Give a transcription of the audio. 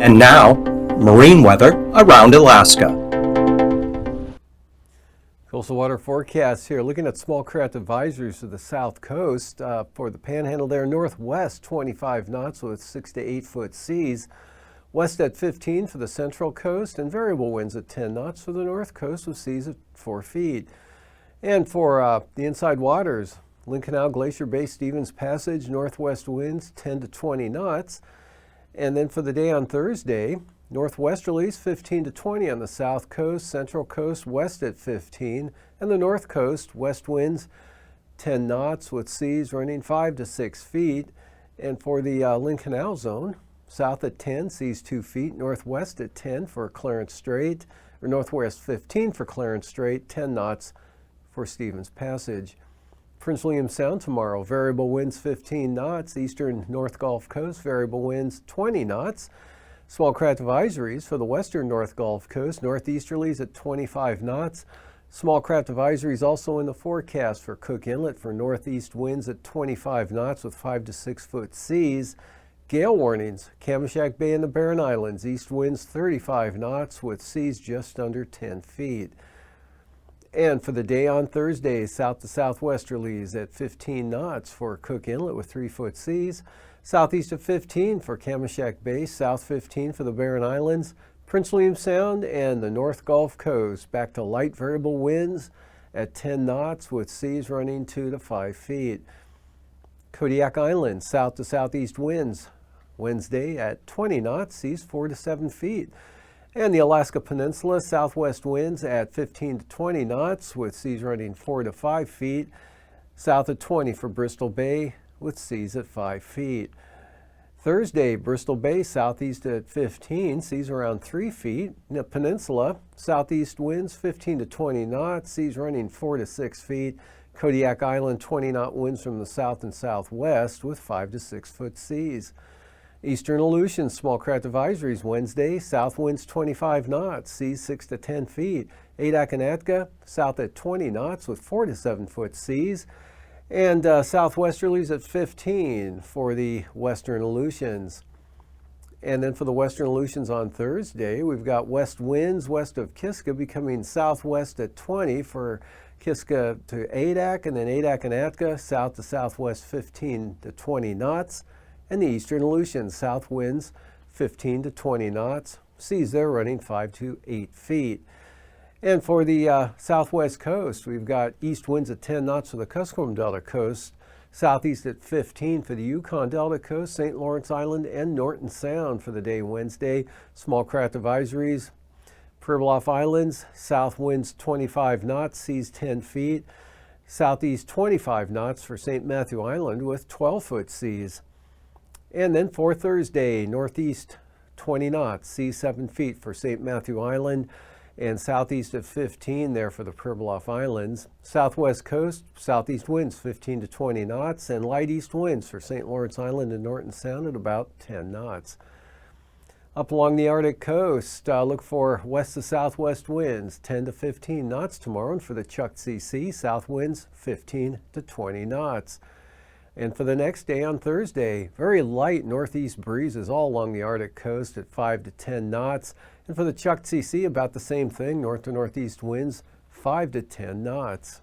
And now, marine weather around Alaska. Coastal water forecast here. Looking at small craft advisories to the south coast for the panhandle there. Northwest 25 knots with 6 to 8 foot seas. West at 15 for the central coast, and variable winds at 10 knots for the north coast with seas at 4 feet. And for the inside waters, Lynn Canal, Glacier Bay, Stevens Passage, northwest winds 10 to 20 knots. And then for the day on Thursday, northwesterlies 15 to 20 on the south coast, central coast west at 15, and the north coast west winds 10 knots with seas running 5 to 6 feet. And for the Lynn Canal zone, south at 10, seas 2 feet, northwest at 10 for Clarence Strait, or northwest 15 for Clarence Strait, 10 knots for Stevens Passage. Prince William Sound tomorrow, variable winds 15 knots, eastern North Gulf Coast, variable winds 20 knots. Small craft advisories for the western North Gulf Coast, northeasterlies at 25 knots. Small craft advisories also in the forecast for Cook Inlet for northeast winds at 25 knots with 5 to 6 foot seas. Gale warnings, Kamishak Bay and the Barren Islands, east winds 35 knots with seas just under 10 feet. And for the day on Thursday, south to southwesterlies at 15 knots for Cook Inlet with 3 foot seas. Southeast of 15 for Kamishak Bay, south 15 for the Barren Islands, Prince William Sound and the North Gulf Coast. Back to light variable winds at 10 knots with seas running 2 to 5 feet. Kodiak Island, south to southeast winds. Wednesday at 20 knots, seas 4 to 7 feet. And the Alaska Peninsula, southwest winds at 15 to 20 knots with seas running 4 to 5 feet. South of 20 for Bristol Bay with seas at 5 feet. Thursday, Bristol Bay, southeast at 15, seas around 3 feet. In the peninsula, southeast winds 15 to 20 knots, seas running 4 to 6 feet. Kodiak Island, 20 knot winds from the south and southwest with 5 to 6 foot seas. Eastern Aleutians, small craft advisories Wednesday, south winds 25 knots, seas 6 to 10 feet. Adak and Atka, south at 20 knots with 4 to 7 foot seas. And southwesterlies at 15 for the Western Aleutians. And then for the Western Aleutians on Thursday, we've got west winds west of Kiska becoming southwest at 20 for Kiska to Adak, and then Adak and Atka, south to southwest 15 to 20 knots. And the Eastern Aleutians, south winds 15 to 20 knots, seas there running 5 to 8 feet. And for the southwest coast, we've got east winds at 10 knots for the Kuskokwim Delta coast, southeast at 15 for the Yukon Delta coast, St. Lawrence Island, and Norton Sound for the day Wednesday. Small craft advisories, Pribilof Islands, south winds 25 knots, seas 10 feet, southeast 25 knots for St. Matthew Island with 12 foot seas. And then for Thursday, northeast 20 knots, seas 7 feet for St. Matthew Island, and southeast of 15 there for the Pribilof Islands. Southwest coast, southeast winds 15 to 20 knots, and light east winds for St. Lawrence Island and Norton Sound at about 10 knots. Up along the Arctic coast, look for west to southwest winds 10 to 15 knots tomorrow, and for the Chukchi Sea, south winds 15 to 20 knots. And for the next day on Thursday, very light northeast breezes all along the Arctic coast at 5 to 10 knots. And for the Chukchi Sea, about the same thing, north to northeast winds 5 to 10 knots.